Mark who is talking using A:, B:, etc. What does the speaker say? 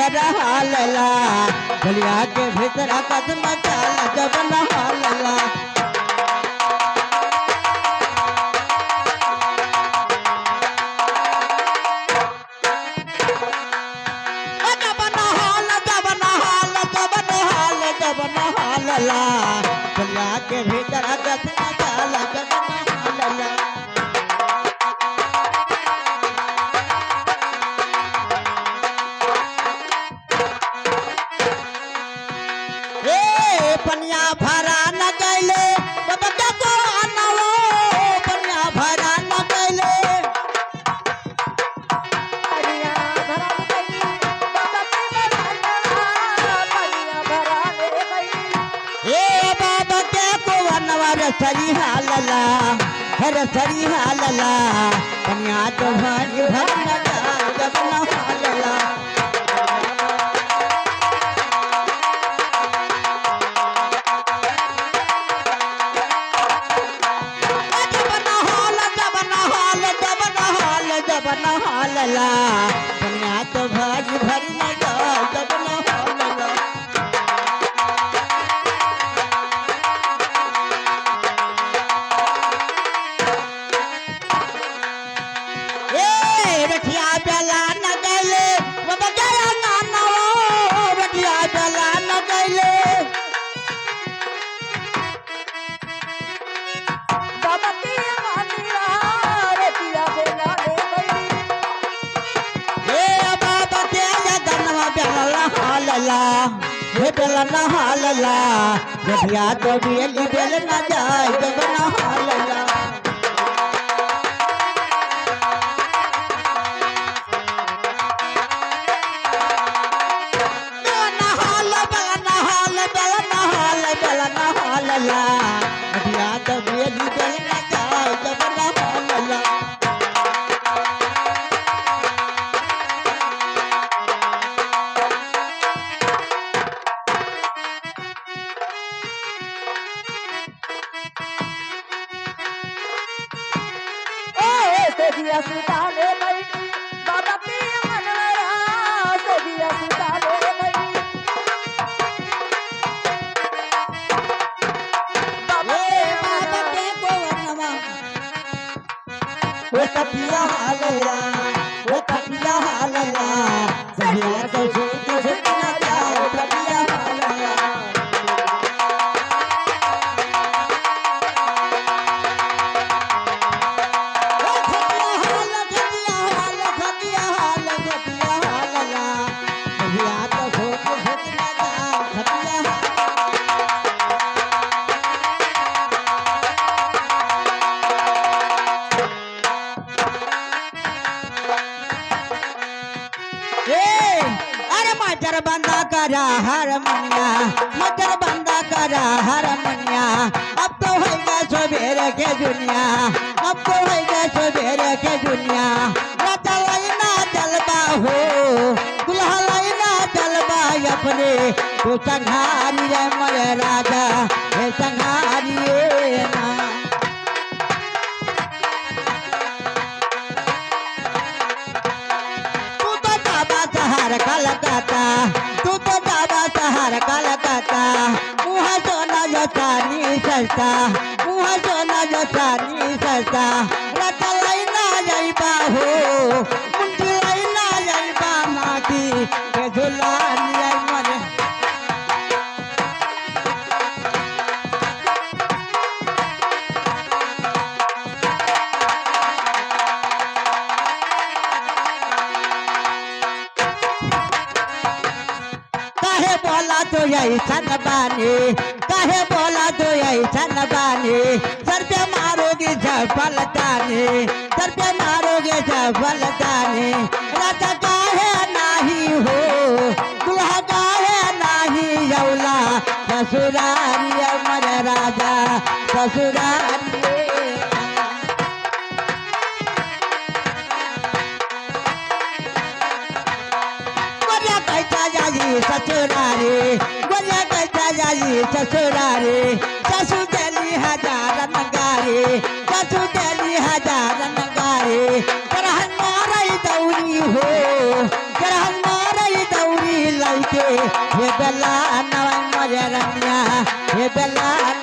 A: भीतर हालला गलिया के भीतर कदम चाल जब नहालला गलिया के भीतर कदम चाल जब नहालला पनिया भरा न गैले बबका तो आनवो पनिया भरा न गैले
B: पनिया भरा न गई बबके पनिया भरा ले गई
A: ए बाबा के को अनवर सरी हालला हर सरी हालला पनिया तो भारी भर न जाए जब न हालला नहालला पनिया तो भारी भरी न जाए जब नहालला ए रठिया बेला न गैले बाबा गया नाना रठिया बेला न गैले
B: बबके मानिया रे पिया बेला ले गई
A: हालला बेला न हालला रठिया तो बेली बेल न जाए जब न हालला रठिया तो बेली बेल न जाए जब न हालला
B: से दिया सुताले बैठी बाबा के मनवरा से दिया सुताले बैठी बाबा
A: के को वनवा वो तपिया हालला वो तपिया हालला सहिया तो सुत सुत न जाए तपिया हालला मटर बंदा करा हारमोनिया मटर बंदा करा हारमोनिया अब तो होगा सवेरे के दुनिया अब तो होगा सवेरे के दुनिया राता लाइना जलवा हो दुल्हा लाइना जलवा अपने तो संहारी रे मरे राजा हे संहारी ना कलकत्ता तू तो बाबा शहर कलकत्ता मुहा सोना जोतानी सस्ता मुहा सोना जोतानी सस्ता रता लाइना जाइबा हो मुंडी लाइना जाइबा माटी के झुलानी आई मरे बोला तो ऐसा न बानी काहे बोला तो ऐसा न बानी सर पे मारोगे सफलतानी सर पे मारोगे सफलतानी राजा काहे नाही हो दुल्हा काहे नाही यौला ससुरारी अमर राजा ससुरारी ससुरारे गोलिया कैसा जाई ससुरारे ससु दिल्ली हजार नगारे ससु दिल्ली हजार नगारे करहन मारई दौरी हो करहन मारई दौरी বেলা